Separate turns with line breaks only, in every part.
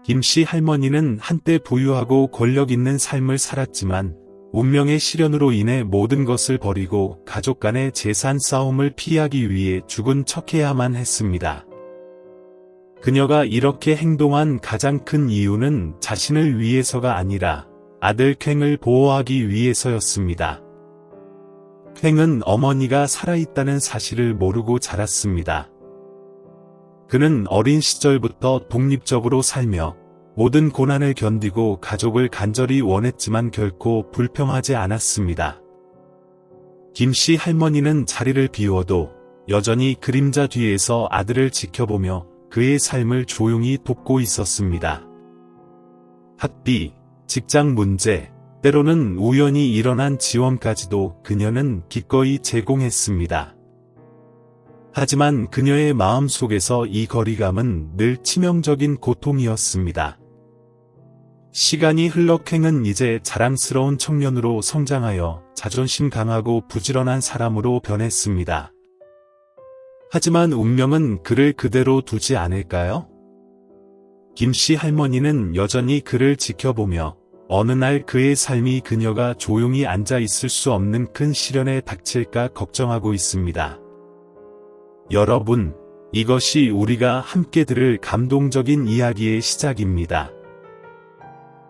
김씨 할머니는 한때 부유하고 권력 있는 삶을 살았지만 운명의 시련으로 인해 모든 것을 버리고 가족 간의 재산 싸움을 피하기 위해 죽은 척해야만 했습니다. 그녀가 이렇게 행동한 가장 큰 이유는 자신을 위해서가 아니라 아들 쾡을 보호하기 위해서였습니다. 쾡은 어머니가 살아있다는 사실을 모르고 자랐습니다. 그는 어린 시절부터 독립적으로 살며 모든 고난을 견디고 가족을 간절히 원했지만 결코 불평하지 않았습니다. 김씨 할머니는 자리를 비워도 여전히 그림자 뒤에서 아들을 지켜보며 그의 삶을 조용히 돕고 있었습니다. 학비, 직장 문제, 때로는 우연히 일어난 지원까지도 그녀는 기꺼이 제공했습니다. 하지만 그녀의 마음 속에서 이 거리감은 늘 치명적인 고통이었습니다. 시간이 흘러 쾡은 이제 자랑스러운 청년으로 성장하여 자존심 강하고 부지런한 사람으로 변했습니다. 하지만 운명은 그를 그대로 두지 않을까요? 김씨 할머니는 여전히 그를 지켜보며 어느 날 그의 삶이 그녀가 조용히 앉아 있을 수 없는 큰 시련에 닥칠까 걱정하고 있습니다. 여러분, 이것이 우리가 함께 들을 감동적인 이야기의 시작입니다.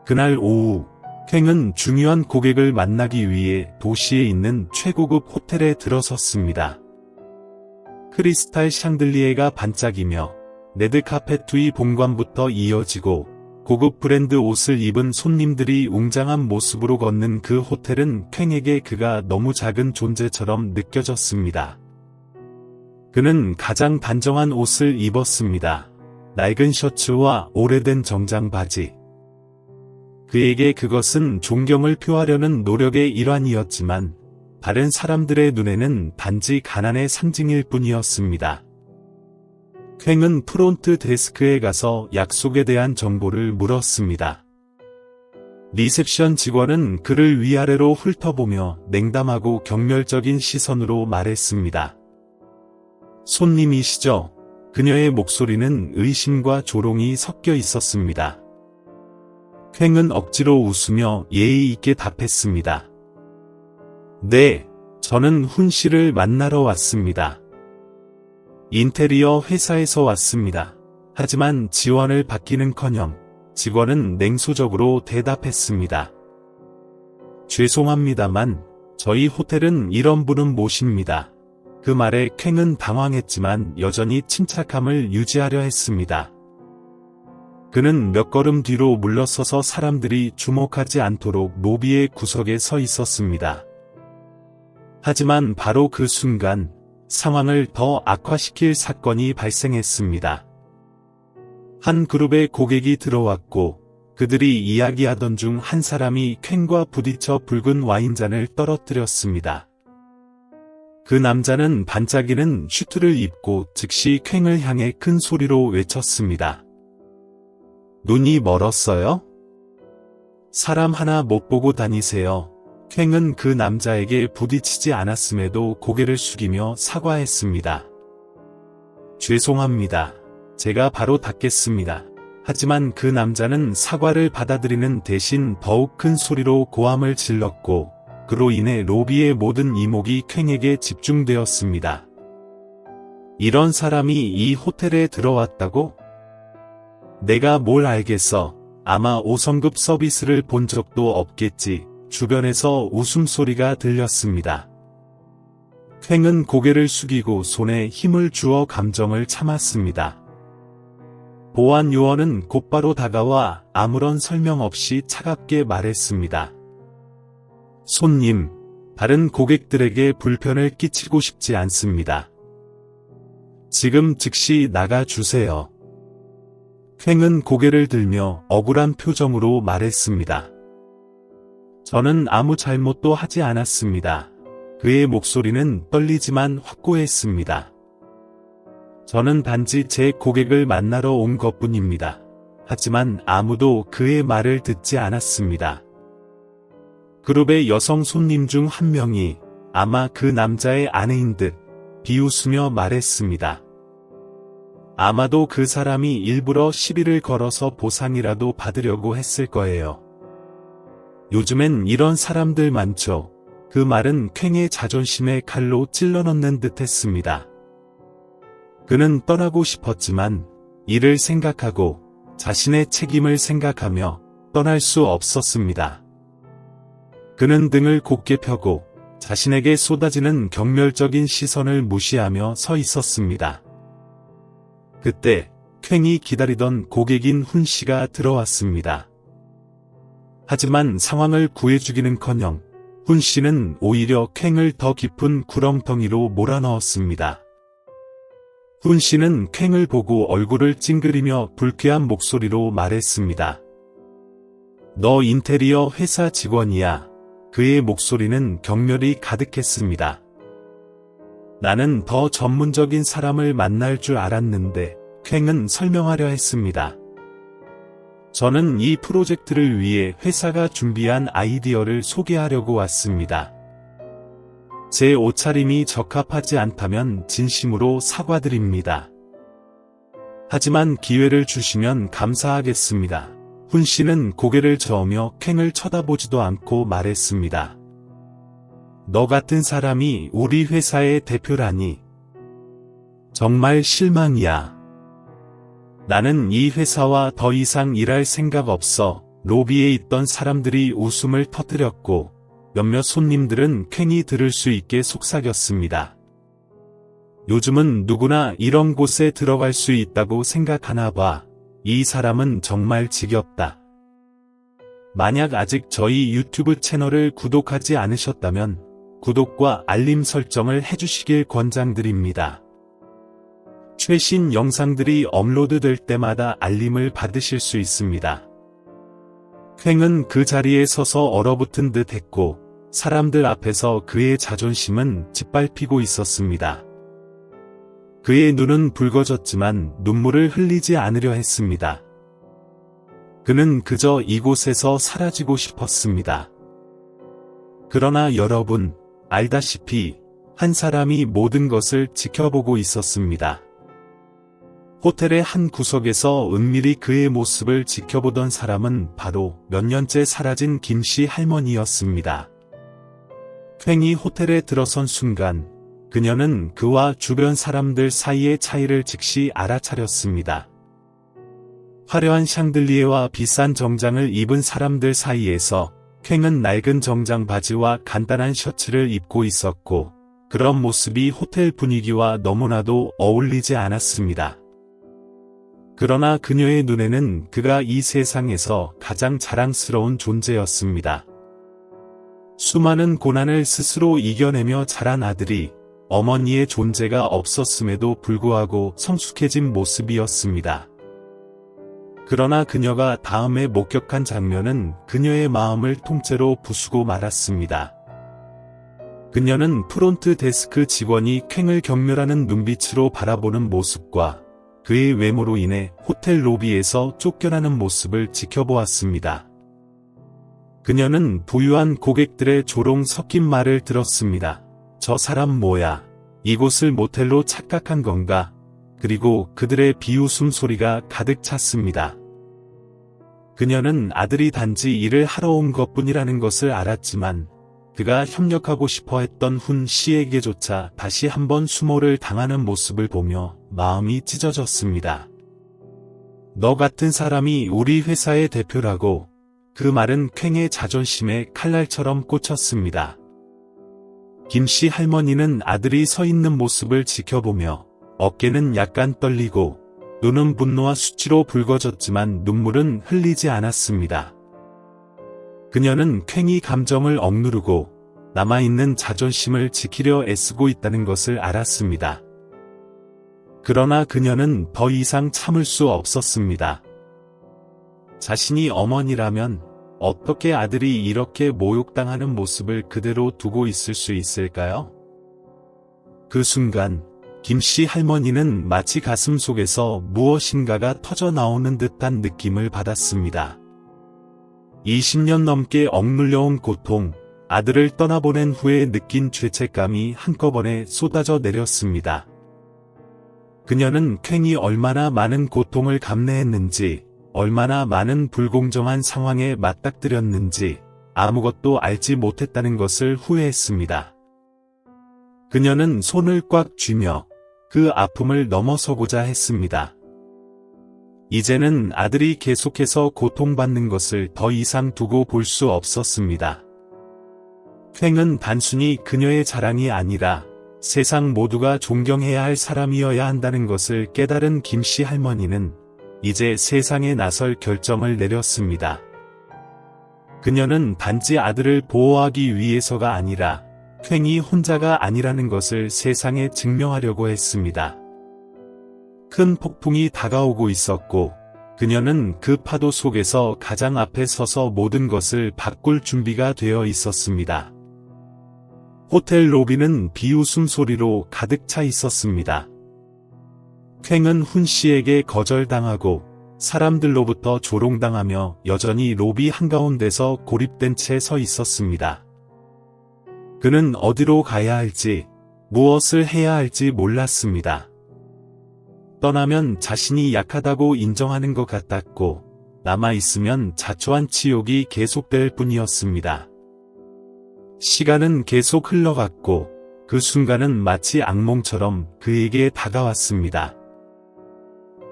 그날 오후, 쾡은 중요한 고객을 만나기 위해 도시에 있는 최고급 호텔에 들어섰습니다. 크리스탈 샹들리에가 반짝이며 레드카펫 위 본관부터 이어지고 고급 브랜드 옷을 입은 손님들이 웅장한 모습으로 걷는 그 호텔은 쾡에게 그가 너무 작은 존재처럼 느껴졌습니다. 그는 가장 단정한 옷을 입었습니다. 낡은 셔츠와 오래된 정장 바지. 그에게 그것은 존경을 표하려는 노력의 일환이었지만 다른 사람들의 눈에는 단지 가난의 상징일 뿐이었습니다. 쾡은 프론트 데스크에 가서 약속에 대한 정보를 물었습니다. 리셉션 직원은 그를 위아래로 훑어보며 냉담하고 경멸적인 시선으로 말했습니다. 손님이시죠? 그녀의 목소리는 의심과 조롱이 섞여 있었습니다. 쾡은 억지로 웃으며 예의 있게 답했습니다. 네, 저는 훈 씨를 만나러 왔습니다. 인테리어 회사에서 왔습니다. 하지만 지원을 받기는커녕 직원은 냉소적으로 대답했습니다. 죄송합니다만 저희 호텔은 이런 분은 모십니다. 그 말에 쾡은 당황했지만 여전히 침착함을 유지하려 했습니다. 그는 몇 걸음 뒤로 물러서서 사람들이 주목하지 않도록 로비의 구석에 서 있었습니다. 하지만 바로 그 순간 상황을 더 악화시킬 사건이 발생했습니다. 한 그룹의 고객이 들어왔고 그들이 이야기하던 중 한 사람이 쾡과 부딪혀 붉은 와인잔을 떨어뜨렸습니다. 그 남자는 반짝이는 슈트를 입고 즉시 쾡을 향해 큰 소리로 외쳤습니다. 눈이 멀었어요? 사람 하나 못 보고 다니세요. 쾡은 그 남자에게 부딪히지 않았음에도 고개를 숙이며 사과했습니다. 죄송합니다. 제가 바로 닦겠습니다. 하지만 그 남자는 사과를 받아들이는 대신 더욱 큰 소리로 고함을 질렀고 그로 인해 로비의 모든 이목이 쾡에게 집중되었습니다. 이런 사람이 이 호텔에 들어왔다고? 내가 뭘 알겠어. 아마 5성급 서비스를 본 적도 없겠지. 주변에서 웃음소리가 들렸습니다. 쾡은 고개를 숙이고 손에 힘을 주어 감정을 참았습니다. 보안 요원은 곧바로 다가와 아무런 설명 없이 차갑게 말했습니다. 손님, 다른 고객들에게 불편을 끼치고 싶지 않습니다. 지금 즉시 나가주세요. 쾡은 고개를 들며 억울한 표정으로 말했습니다. 저는 아무 잘못도 하지 않았습니다. 그의 목소리는 떨리지만 확고했습니다. 저는 단지 제 고객을 만나러 온 것뿐입니다. 하지만 아무도 그의 말을 듣지 않았습니다. 그룹의 여성 손님 중 한 명이 아마 그 남자의 아내인 듯 비웃으며 말했습니다. 아마도 그 사람이 일부러 시비를 걸어서 보상이라도 받으려고 했을 거예요. 요즘엔 이런 사람들 많죠. 그 말은 쾡의 자존심에 칼로 찔러 넣는 듯 했습니다. 그는 떠나고 싶었지만 이를 생각하고 자신의 책임을 생각하며 떠날 수 없었습니다. 그는 등을 곧게 펴고 자신에게 쏟아지는 경멸적인 시선을 무시하며 서 있었습니다. 그때 쾡이 기다리던 고객인 훈 씨가 들어왔습니다. 하지만 상황을 구해주기는커녕 훈 씨는 오히려 쾡을 더 깊은 구렁텅이로 몰아넣었습니다. 훈 씨는 쾡을 보고 얼굴을 찡그리며 불쾌한 목소리로 말했습니다. 너 인테리어 회사 직원이야. 그의 목소리는 경멸이 가득했습니다. 나는 더 전문적인 사람을 만날 줄 알았는데 쾡은 설명하려 했습니다. 저는 이 프로젝트를 위해 회사가 준비한 아이디어를 소개하려고 왔습니다. 제 옷차림이 적합하지 않다면 진심으로 사과드립니다. 하지만 기회를 주시면 감사하겠습니다. 훈 씨는 고개를 저으며 쾡을 쳐다보지도 않고 말했습니다. 너 같은 사람이 우리 회사의 대표라니. 정말 실망이야. 나는 이 회사와 더 이상 일할 생각 없어. 로비에 있던 사람들이 웃음을 터뜨렸고 몇몇 손님들은 쾡이 들을 수 있게 속삭였습니다. 요즘은 누구나 이런 곳에 들어갈 수 있다고 생각하나 봐. 이 사람은 정말 지겹다. 만약 아직 저희 유튜브 채널을 구독하지 않으셨다면 구독과 알림 설정을 해주시길 권장드립니다. 최신 영상들이 업로드될 때마다 알림을 받으실 수 있습니다. 쾡은 그 자리에 서서 얼어붙은 듯 했고 사람들 앞에서 그의 자존심은 짓밟히고 있었습니다. 그의 눈은 붉어졌지만 눈물을 흘리지 않으려 했습니다. 그는 그저 이곳에서 사라지고 싶었습니다. 그러나 여러분, 알다시피 한 사람이 모든 것을 지켜보고 있었습니다. 호텔의 한 구석에서 은밀히 그의 모습을 지켜보던 사람은 바로 몇 년째 사라진 김씨 할머니였습니다. 쾡이 호텔에 들어선 순간 그녀는 그와 주변 사람들 사이의 차이를 즉시 알아차렸습니다. 화려한 샹들리에와 비싼 정장을 입은 사람들 사이에서 쾡은 낡은 정장 바지와 간단한 셔츠를 입고 있었고 그런 모습이 호텔 분위기와 너무나도 어울리지 않았습니다. 그러나 그녀의 눈에는 그가 이 세상에서 가장 자랑스러운 존재였습니다. 수많은 고난을 스스로 이겨내며 자란 아들이 어머니의 존재가 없었음에도 불구하고 성숙해진 모습이었습니다. 그러나 그녀가 다음에 목격한 장면은 그녀의 마음을 통째로 부수고 말았습니다. 그녀는 프론트 데스크 직원이 쾡을 경멸하는 눈빛으로 바라보는 모습과 그의 외모로 인해 호텔 로비에서 쫓겨나는 모습을 지켜보았습니다. 그녀는 부유한 고객들의 조롱 섞인 말을 들었습니다. 저 사람 뭐야? 이곳을 모텔로 착각한 건가? 그리고 그들의 비웃음 소리가 가득 찼습니다. 그녀는 아들이 단지 일을 하러 온 것뿐이라는 것을 알았지만 그가 협력하고 싶어 했던 훈 씨에게조차 다시 한번 수모를 당하는 모습을 보며 마음이 찢어졌습니다. 너 같은 사람이 우리 회사의 대표라고. 그 말은 쾡의 자존심에 칼날처럼 꽂혔습니다. 김씨 할머니는 아들이 서 있는 모습을 지켜보며 어깨는 약간 떨리고 눈은 분노와 수치로 붉어졌지만 눈물은 흘리지 않았습니다. 그녀는 쾡이 감정을 억누르고 남아있는 자존심을 지키려 애쓰고 있다는 것을 알았습니다. 그러나 그녀는 더 이상 참을 수 없었습니다. 자신이 어머니라면 어떻게 아들이 이렇게 모욕당하는 모습을 그대로 두고 있을 수 있을까요? 그 순간 김씨 할머니는 마치 가슴 속에서 무엇인가가 터져 나오는 듯한 느낌을 받았습니다. 20년 넘게 억눌려온 고통, 아들을 떠나보낸 후에 느낀 죄책감이 한꺼번에 쏟아져 내렸습니다. 그녀는 쾡이 얼마나 많은 고통을 감내했는지, 얼마나 많은 불공정한 상황에 맞닥뜨렸는지 아무것도 알지 못했다는 것을 후회했습니다. 그녀는 손을 꽉 쥐며 그 아픔을 넘어서고자 했습니다. 이제는 아들이 계속해서 고통받는 것을 더 이상 두고 볼 수 없었습니다. 쾡은 단순히 그녀의 자랑이 아니라 세상 모두가 존경해야 할 사람이어야 한다는 것을 깨달은 김씨 할머니는 이제 세상에 나설 결정을 내렸습니다. 그녀는 단지 아들을 보호하기 위해서가 아니라 쾡이 혼자가 아니라는 것을 세상에 증명하려고 했습니다. 큰 폭풍이 다가오고 있었고 그녀는 그 파도 속에서 가장 앞에 서서 모든 것을 바꿀 준비가 되어 있었습니다. 호텔 로비는 비웃음 소리로 가득 차 있었습니다. 쾡은 훈 씨에게 거절당하고 사람들로부터 조롱당하며 여전히 로비 한가운데서 고립된 채 서 있었습니다. 그는 어디로 가야 할지, 무엇을 해야 할지 몰랐습니다. 떠나면 자신이 약하다고 인정하는 것 같았고, 남아있으면 자초한 치욕이 계속될 뿐이었습니다. 시간은 계속 흘러갔고, 그 순간은 마치 악몽처럼 그에게 다가왔습니다.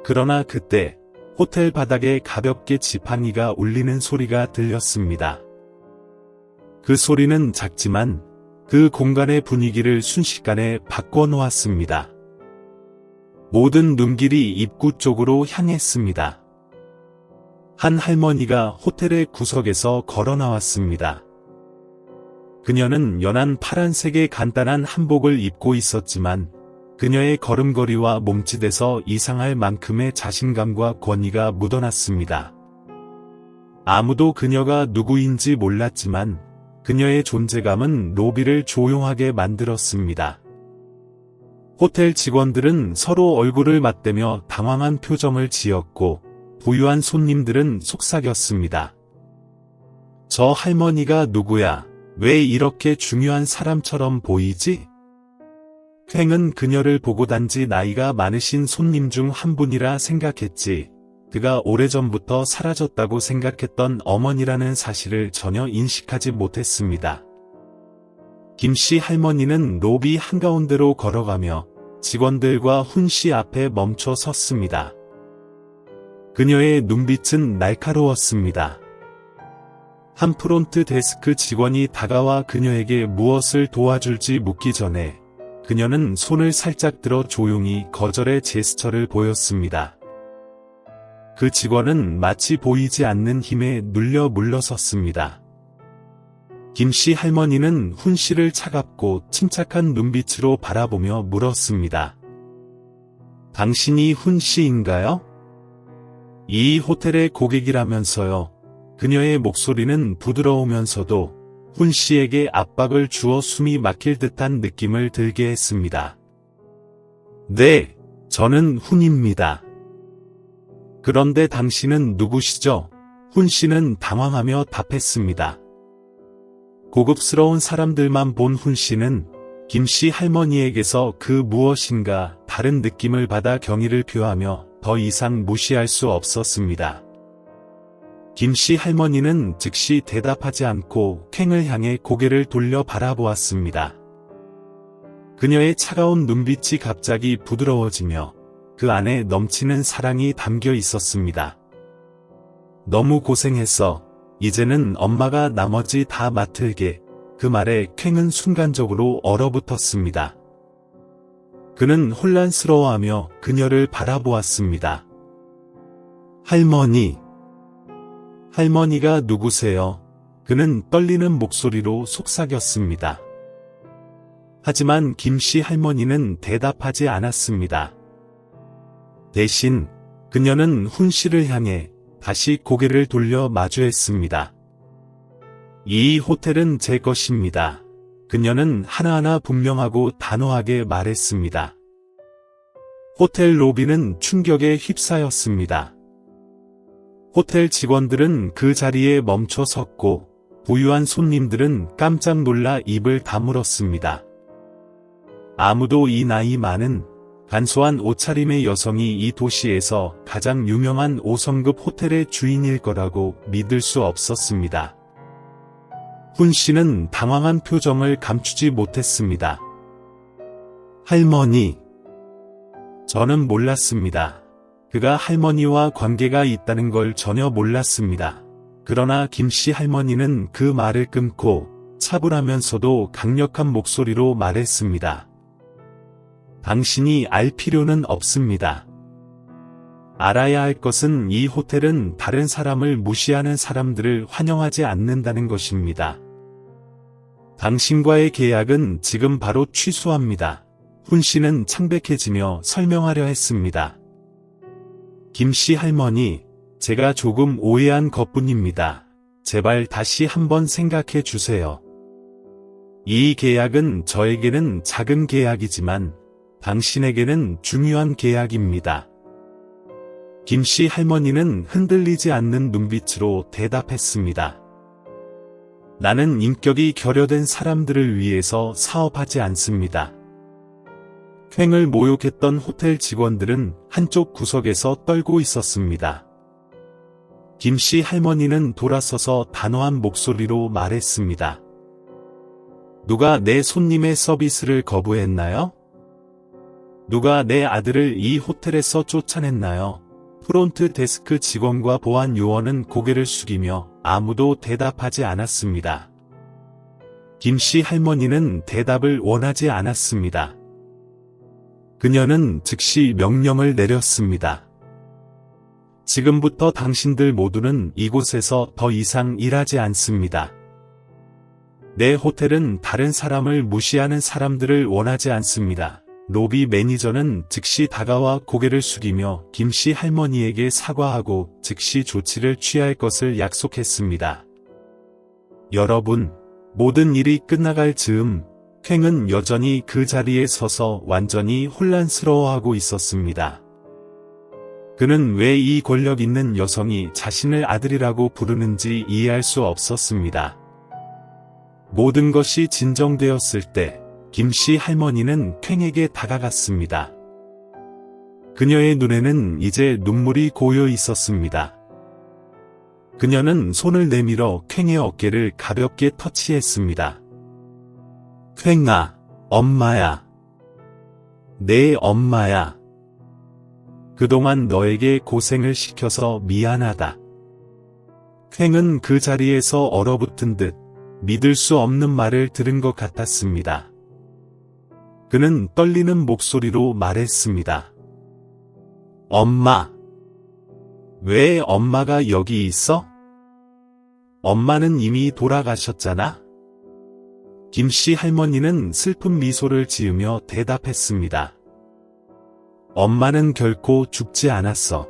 그러나 그때, 호텔 바닥에 가볍게 지팡이가 울리는 소리가 들렸습니다. 그 소리는 작지만 그 공간의 분위기를 순식간에 바꿔놓았습니다. 모든 눈길이 입구 쪽으로 향했습니다. 한 할머니가 호텔의 구석에서 걸어 나왔습니다. 그녀는 연한 파란색의 간단한 한복을 입고 있었지만 그녀의 걸음걸이와 몸짓에서 이상할 만큼의 자신감과 권위가 묻어났습니다. 아무도 그녀가 누구인지 몰랐지만 그녀의 존재감은 로비를 조용하게 만들었습니다. 호텔 직원들은 서로 얼굴을 맞대며 당황한 표정을 지었고 부유한 손님들은 속삭였습니다. 저 할머니가 누구야? 왜 이렇게 중요한 사람처럼 보이지? 쾡은 그녀를 보고 단지 나이가 많으신 손님 중 한 분이라 생각했지, 그가 오래전부터 사라졌다고 생각했던 어머니라는 사실을 전혀 인식하지 못했습니다. 김씨 할머니는 로비 한가운데로 걸어가며 직원들과 훈 씨 앞에 멈춰 섰습니다. 그녀의 눈빛은 날카로웠습니다. 한 프론트 데스크 직원이 다가와 그녀에게 무엇을 도와줄지 묻기 전에 그녀는 손을 살짝 들어 조용히 거절의 제스처를 보였습니다. 그 직원은 마치 보이지 않는 힘에 눌려 물러섰습니다. 김씨 할머니는 훈 씨를 차갑고 침착한 눈빛으로 바라보며 물었습니다. 당신이 훈 씨인가요? 이 호텔의 고객이라면서요. 그녀의 목소리는 부드러우면서도 훈 씨에게 압박을 주어 숨이 막힐 듯한 느낌을 들게 했습니다. 네, 저는 훈입니다. 그런데 당신은 누구시죠? 훈 씨는 당황하며 답했습니다. 고급스러운 사람들만 본 훈 씨는 김씨 할머니에게서 그 무엇인가 다른 느낌을 받아 경의를 표하며 더 이상 무시할 수 없었습니다. 김씨 할머니는 즉시 대답하지 않고 쾡을 향해 고개를 돌려 바라보았습니다. 그녀의 차가운 눈빛이 갑자기 부드러워지며 그 안에 넘치는 사랑이 담겨 있었습니다. 너무 고생했어. 이제는 엄마가 나머지 다 맡을게. 그 말에 쾡은 순간적으로 얼어붙었습니다. 그는 혼란스러워하며 그녀를 바라보았습니다. 할머니. 할머니가 누구세요? 그는 떨리는 목소리로 속삭였습니다. 하지만 김씨 할머니는 대답하지 않았습니다. 대신 그녀는 훈 씨를 향해 다시 고개를 돌려 마주했습니다. 이 호텔은 제 것입니다. 그녀는 하나하나 분명하고 단호하게 말했습니다. 호텔 로비는 충격에 휩싸였습니다. 호텔 직원들은 그 자리에 멈춰 섰고 부유한 손님들은 깜짝 놀라 입을 다물었습니다. 아무도 이 나이 많은 간소한 옷차림의 여성이 이 도시에서 가장 유명한 5성급 호텔의 주인일 거라고 믿을 수 없었습니다. 훈 씨는 당황한 표정을 감추지 못했습니다. 할머니. 저는 몰랐습니다. 그가 할머니와 관계가 있다는 걸 전혀 몰랐습니다. 그러나 김씨 할머니는 그 말을 끊고 차분하면서도 강력한 목소리로 말했습니다. 당신이 알 필요는 없습니다. 알아야 할 것은 이 호텔은 다른 사람을 무시하는 사람들을 환영하지 않는다는 것입니다. 당신과의 계약은 지금 바로 취소합니다. 훈 씨는 창백해지며 설명하려 했습니다. 김씨 할머니, 제가 조금 오해한 것뿐입니다. 제발 다시 한번 생각해 주세요. 이 계약은 저에게는 작은 계약이지만 당신에게는 중요한 계약입니다. 김씨 할머니는 흔들리지 않는 눈빛으로 대답했습니다. 나는 인격이 결여된 사람들을 위해서 사업하지 않습니다. 퀭을 모욕했던 호텔 직원들은 한쪽 구석에서 떨고 있었습니다. 김씨 할머니는 돌아서서 단호한 목소리로 말했습니다. 누가 내 손님의 서비스를 거부했나요? 누가 내 아들을 이 호텔에서 쫓아냈나요? 프론트 데스크 직원과 보안 요원은 고개를 숙이며 아무도 대답하지 않았습니다. 김씨 할머니는 대답을 원하지 않았습니다. 그녀는 즉시 명령을 내렸습니다. 지금부터 당신들 모두는 이곳에서 더 이상 일하지 않습니다. 내 호텔은 다른 사람을 무시하는 사람들을 원하지 않습니다. 로비 매니저는 즉시 다가와 고개를 숙이며 김씨 할머니에게 사과하고 즉시 조치를 취할 것을 약속했습니다. 여러분, 모든 일이 끝나갈 즈음 퀭은 여전히 그 자리에 서서 완전히 혼란스러워하고 있었습니다. 그는 왜 이 권력 있는 여성이 자신을 아들이라고 부르는지 이해할 수 없었습니다. 모든 것이 진정되었을 때 김씨 할머니는 퀭에게 다가갔습니다. 그녀의 눈에는 이제 눈물이 고여 있었습니다. 그녀는 손을 내밀어 퀭의 어깨를 가볍게 터치했습니다. 퀭아, 엄마야. 내 엄마야. 그동안 너에게 고생을 시켜서 미안하다. 퀭은 그 자리에서 얼어붙은 듯 믿을 수 없는 말을 들은 것 같았습니다. 그는 떨리는 목소리로 말했습니다. 엄마. 왜 엄마가 여기 있어? 엄마는 이미 돌아가셨잖아? 김씨 할머니는 슬픈 미소를 지으며 대답했습니다. 엄마는 결코 죽지 않았어.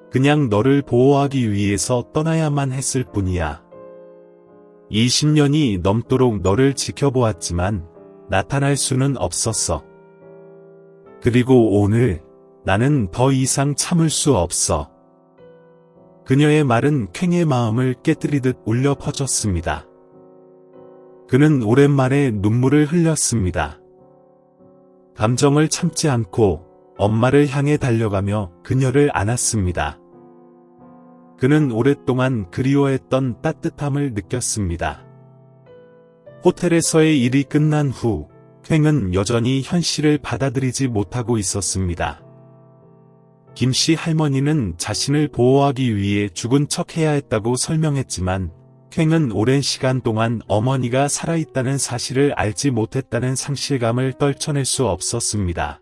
그냥 너를 보호하기 위해서 떠나야만 했을 뿐이야. 20년이 넘도록 너를 지켜보았지만 나타날 수는 없었어. 그리고 오늘 나는 더 이상 참을 수 없어. 그녀의 말은 퀭의 마음을 깨뜨리듯 울려 퍼졌습니다. 그는 오랜만에 눈물을 흘렸습니다. 감정을 참지 않고 엄마를 향해 달려가며 그녀를 안았습니다. 그는 오랫동안 그리워했던 따뜻함을 느꼈습니다. 호텔에서의 일이 끝난 후 퀭은 여전히 현실을 받아들이지 못하고 있었습니다. 김씨 할머니는 자신을 보호하기 위해 죽은 척 해야 했다고 설명했지만 퀭은 오랜 시간 동안 어머니가 살아있다는 사실을 알지 못했다는 상실감을 떨쳐낼 수 없었습니다.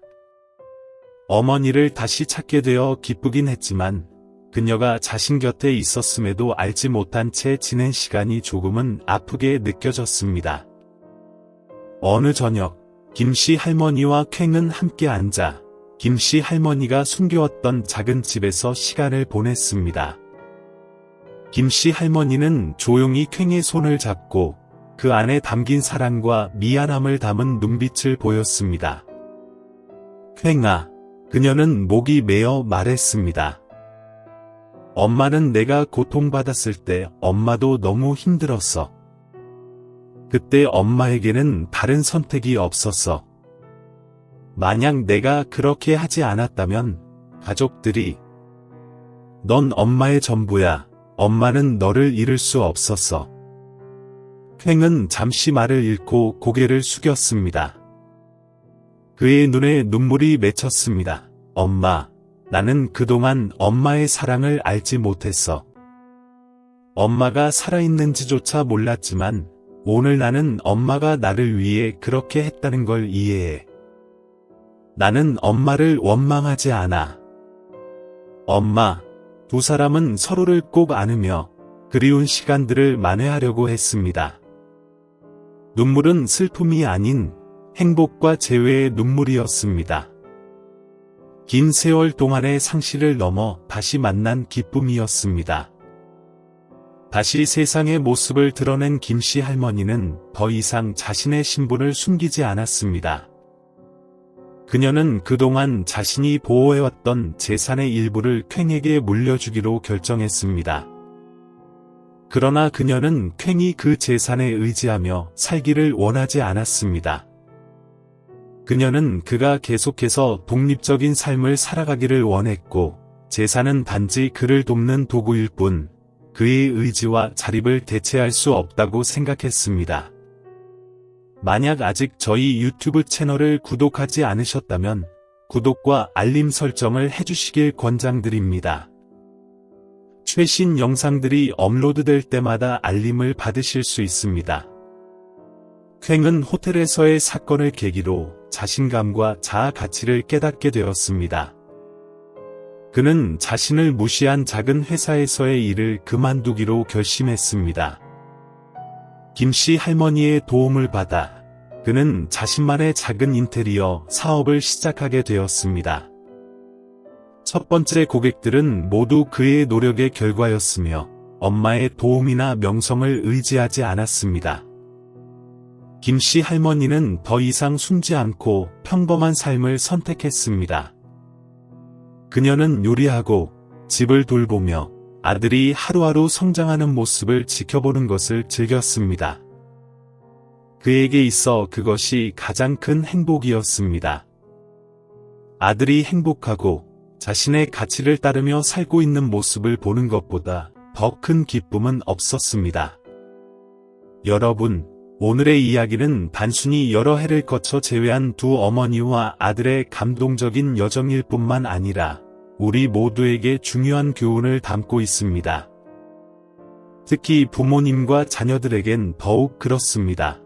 어머니를 다시 찾게 되어 기쁘긴 했지만 그녀가 자신 곁에 있었음에도 알지 못한 채 지낸 시간이 조금은 아프게 느껴졌습니다. 어느 저녁, 김씨 할머니와 퀭은 함께 앉아 김씨 할머니가 숨겨왔던 작은 집에서 시간을 보냈습니다. 김씨 할머니는 조용히 퀭의 손을 잡고 그 안에 담긴 사랑과 미안함을 담은 눈빛을 보였습니다. 퀭아, 그녀는 목이 메어 말했습니다. 엄마는 내가 고통받았을 때 엄마도 너무 힘들었어. 그때 엄마에게는 다른 선택이 없었어. 만약 내가 그렇게 하지 않았다면 가족들이 넌 엄마의 전부야. 엄마는 너를 잃을 수 없었어. 쾌는 잠시 말을 잃고 고개를 숙였습니다. 그의 눈에 눈물이 맺혔습니다. 엄마, 나는 그동안 엄마의 사랑을 알지 못했어. 엄마가 살아있는지조차 몰랐지만 오늘 나는 엄마가 나를 위해 그렇게 했다는 걸 이해해. 나는 엄마를 원망하지 않아. 엄마, 두 사람은 서로를 꼭 안으며 그리운 시간들을 만회하려고 했습니다. 눈물은 슬픔이 아닌 행복과 재회의 눈물이었습니다. 긴 세월 동안의 상실을 넘어 다시 만난 기쁨이었습니다. 다시 세상의 모습을 드러낸 김씨 할머니는 더 이상 자신의 신분을 숨기지 않았습니다. 그녀는 그동안 자신이 보호해왔던 재산의 일부를 쾌에게 물려주기로 결정했습니다. 그러나 그녀는 쾌이 그 재산에 의지하며 살기를 원하지 않았습니다. 그녀는 그가 계속해서 독립적인 삶을 살아가기를 원했고, 재산은 단지 그를 돕는 도구일 뿐, 그의 의지와 자립을 대체할 수 없다고 생각했습니다. 만약 아직 저희 유튜브 채널을 구독하지 않으셨다면 구독과 알림 설정을 해주시길 권장드립니다. 최신 영상들이 업로드될 때마다 알림을 받으실 수 있습니다. 쾌는 호텔에서의 사건을 계기로 자신감과 자아 가치를 깨닫게 되었습니다. 그는 자신을 무시한 작은 회사에서의 일을 그만두기로 결심했습니다. 김씨 할머니의 도움을 받아 그는 자신만의 작은 인테리어 사업을 시작하게 되었습니다. 첫 번째 고객들은 모두 그의 노력의 결과였으며 엄마의 도움이나 명성을 의지하지 않았습니다. 김씨 할머니는 더 이상 숨지 않고 평범한 삶을 선택했습니다. 그녀는 요리하고 집을 돌보며 아들이 하루하루 성장하는 모습을 지켜보는 것을 즐겼습니다. 그에게 있어 그것이 가장 큰 행복이었습니다. 아들이 행복하고 자신의 가치를 따르며 살고 있는 모습을 보는 것보다 더 큰 기쁨은 없었습니다. 여러분, 오늘의 이야기는 단순히 여러 해를 거쳐 재회한 두 어머니와 아들의 감동적인 여정일 뿐만 아니라 우리 모두에게 중요한 교훈을 담고 있습니다. 특히 부모님과 자녀들에겐 더욱 그렇습니다.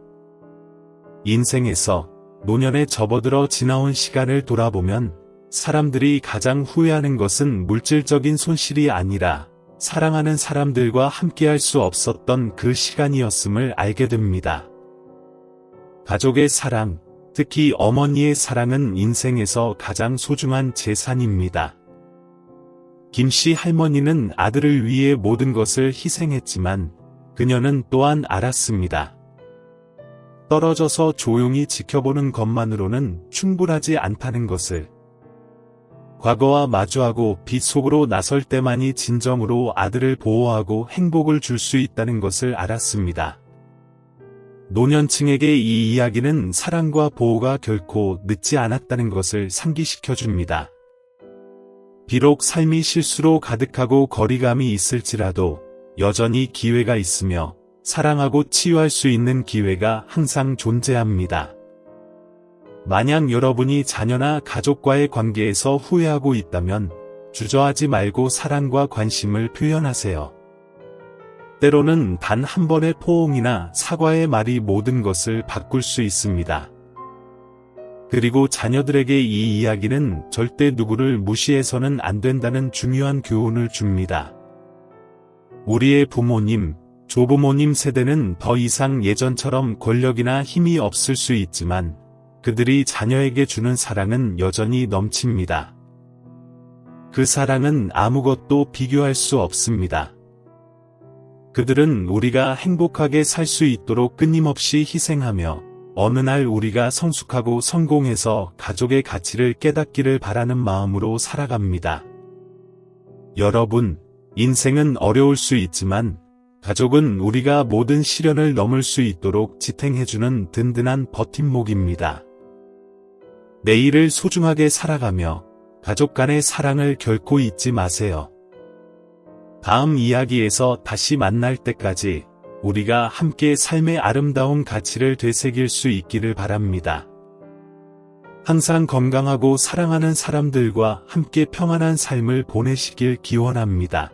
인생에서 노년에 접어들어 지나온 시간을 돌아보면 사람들이 가장 후회하는 것은 물질적인 손실이 아니라 사랑하는 사람들과 함께할 수 없었던 그 시간이었음을 알게 됩니다. 가족의 사랑, 특히 어머니의 사랑은 인생에서 가장 소중한 재산입니다. 김씨 할머니는 아들을 위해 모든 것을 희생했지만 그녀는 또한 알았습니다. 떨어져서 조용히 지켜보는 것만으로는 충분하지 않다는 것을. 과거와 마주하고 빛 속으로 나설 때만이 진정으로 아들을 보호하고 행복을 줄 수 있다는 것을 알았습니다. 노년층에게 이 이야기는 사랑과 보호가 결코 늦지 않았다는 것을 상기시켜줍니다. 비록 삶이 실수로 가득하고 거리감이 있을지라도 여전히 기회가 있으며 사랑하고 치유할 수 있는 기회가 항상 존재합니다. 만약 여러분이 자녀나 가족과의 관계에서 후회하고 있다면 주저하지 말고 사랑과 관심을 표현하세요. 때로는 단 한 번의 포옹이나 사과의 말이 모든 것을 바꿀 수 있습니다. 그리고 자녀들에게 이 이야기는 절대 누구를 무시해서는 안 된다는 중요한 교훈을 줍니다. 우리의 부모님, 조부모님 세대는 더 이상 예전처럼 권력이나 힘이 없을 수 있지만 그들이 자녀에게 주는 사랑은 여전히 넘칩니다. 그 사랑은 아무것도 비교할 수 없습니다. 그들은 우리가 행복하게 살 수 있도록 끊임없이 희생하며 어느 날 우리가 성숙하고 성공해서 가족의 가치를 깨닫기를 바라는 마음으로 살아갑니다. 여러분, 인생은 어려울 수 있지만 가족은 우리가 모든 시련을 넘을 수 있도록 지탱해주는 든든한 버팀목입니다. 내일을 소중하게 살아가며 가족 간의 사랑을 결코 잊지 마세요. 다음 이야기에서 다시 만날 때까지 우리가 함께 삶의 아름다운 가치를 되새길 수 있기를 바랍니다. 항상 건강하고 사랑하는 사람들과 함께 평안한 삶을 보내시길 기원합니다.